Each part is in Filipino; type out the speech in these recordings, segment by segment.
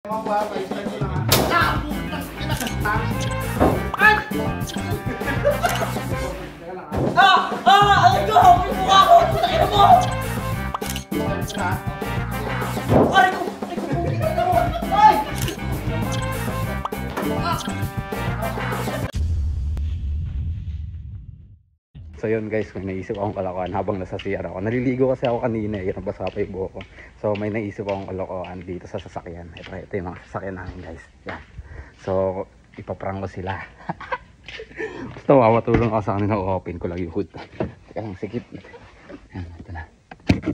Mga ba, pa-start ko lang ha. Alam ko! May mukha ko! Puta ina mo! Aray ko! Ay! So yun guys, may naisip akong kalokohan habang nasa CR ako. Naliligo kasi ako kanina, nabasa pa yung buhok ko. So may naisip akong kalokohan dito sa sasakyan. Ito yung mga sasakyan namin guys. Yan. So ipaprank ko sila. Basta mawatulong ako sa kanila, open ko lang yung hood. Teka lang, sikip. Yan, ito na.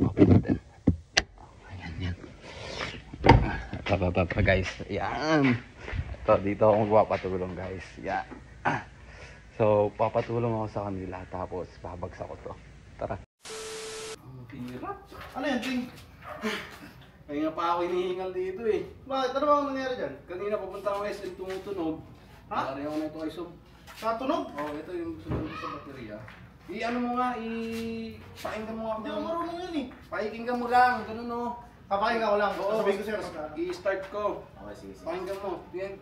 Open natin. Ayan, yan. Ito guys. Yan. Ito, dito ako magpapatulong guys. Yan. So, papatulong ako sa kanila tapos babagsak ko to. Tara. Hirap. Ano yan, Ting? Ay nga pa ako hinihingal dito eh. Bakit? Ano ba ang nangyari dyan? Kanina papunta ako SM tumutunog. Ha? Pari ako na ito ay sub. Katunog? Oo, ito yung sunod sa baterya. I-ano mo nga, pakinggan mo nga. Hindi ako marunong yan eh. Pakinggan mo lang, ganun o. Pakinggan ko lang. Oo, sabihin ko sa'yo. I-start ko. Okay, sige. Pakinggan mo. Diyan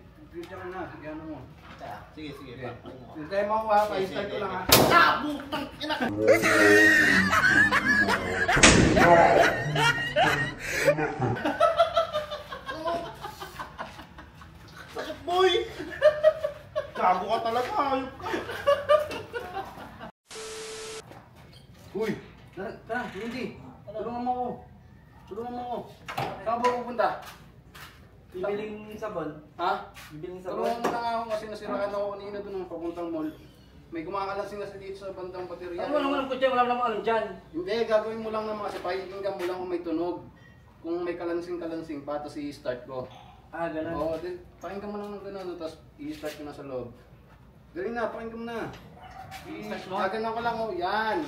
ka na. Diyan mo. Sige. Hintay mo ako ha, pa-start ko lang ha. Butang ina! Sakit boy! Gago ka talaga, hayop ka! Uy! Tara, hindi! Tulungan mo ako! Saan ba pupunta? Bibiling sabon. Ha? Bibiling sabon. Tulungan mo lang ako kasi nasiraan ako kanina doon ng papuntang mall. May gumakalasing kasi dito sa bandang baterya. Ano naman ang kutya? Wala namang alam dyan. Hindi, gagawin mo lang naman kasi pakikinggan mo lang kung may tunog. Kung may kalansing pa, tapos i-start ko. Ah, gano'n. Oo, pakinggan mo lang ng gano'n, tapos i-start ko na sa loob. Galing na, pakinggan mo na. Gaganon ko lang, oh, yan.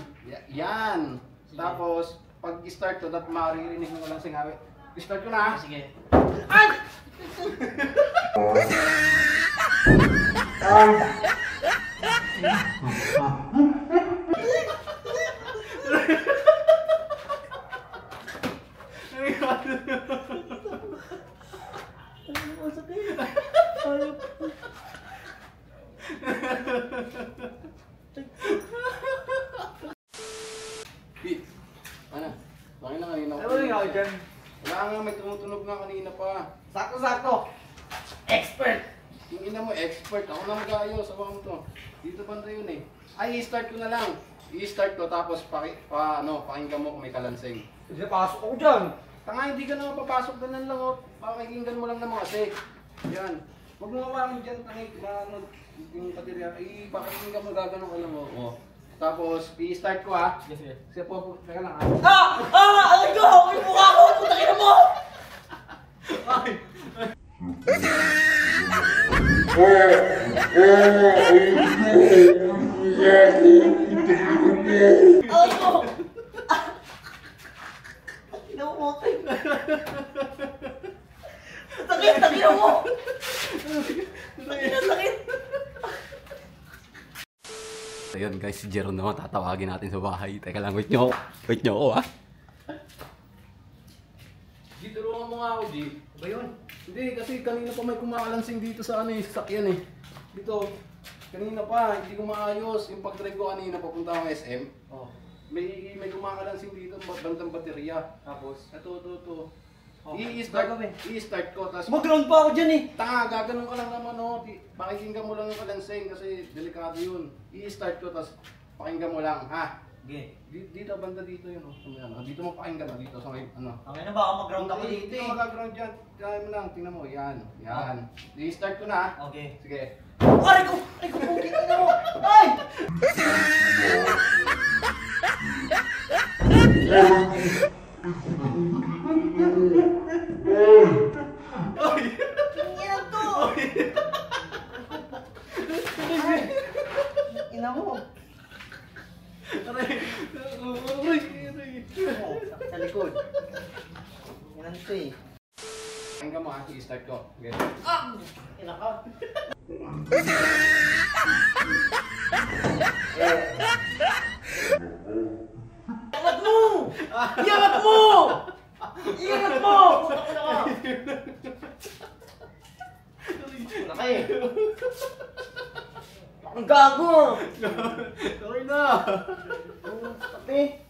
Yan. Tapos, pag i-start ko, dapat maririnig mo lang singawi. I-start ko na. Sige. Ay! Pete, ano? Bakit na kanina Ano yung ako dyan? Wala nga, may tumutunog nga kanina pa. Sakto! Expert! Yung ina mo, expert. Ako na mag-aayos. Sawa mo to. Dito banda yun eh. Ay, i-start ko na lang. I-start ko tapos pakinggan mo kung may kalansing. Hindi pasok ako dyan. Tanga, hindi ka na mapapasok. Ganun lang oh. Pakinggan mo lang ng mga sek. Yan. Huwag mo hawakan dyan. Tangay, yung baterya. Pakinggan mo, gagano ka lang oh. Tapos, i-start ko ha. Sige. Kasi po, teka lang ha. Alam ko! May mukha ko! Puta ina mo! Ay! Alam ko! Inaumotay. Sakit mo! Sakit! So yun guys, si Jeron naman tatawagin natin sa bahay. Teka lang, wait nyo ako ha. G, tulungan mo nga ako, G. Ba yun? Hindi, kasi kanina pa may kumakalansing dito sa sasakyan eh. Dito, kanina pa, hindi ko maayos. Yung pag-drive ko kanina, papunta akong SM. Oh. May kumakalansing dito, bandang baterya. Tapos? Ito. Oh. I-start ko, tapos... Mag-ground pa ako dyan eh! Tanga, gaganon ka lang naman oh. Pakikinggan mo lang yung kalansing kasi delikado yun. I-start ko, tapos pakinggan mo lang, ha? Okay. Dito, banda dito yun oh. Dito mo pakinggan oh, dito sa may ano. Okay na ba ako mag-ground ako dito Hindi eh? ka mag-ground dyan. Kaya mo lang, tingnan mo, yan. I-start ko na ha? Okay. Sige. Aray ko! Puti ka na mo! Ay! Ina to! Ina mo! Aray! Sa likod. Ina to eh. Pakinggan mo ha, i-start ko. Okay. Ina ka! Iangat mo! Iangat mo! Iangat mo! Laki. Ang gago. Sorry na. Pati.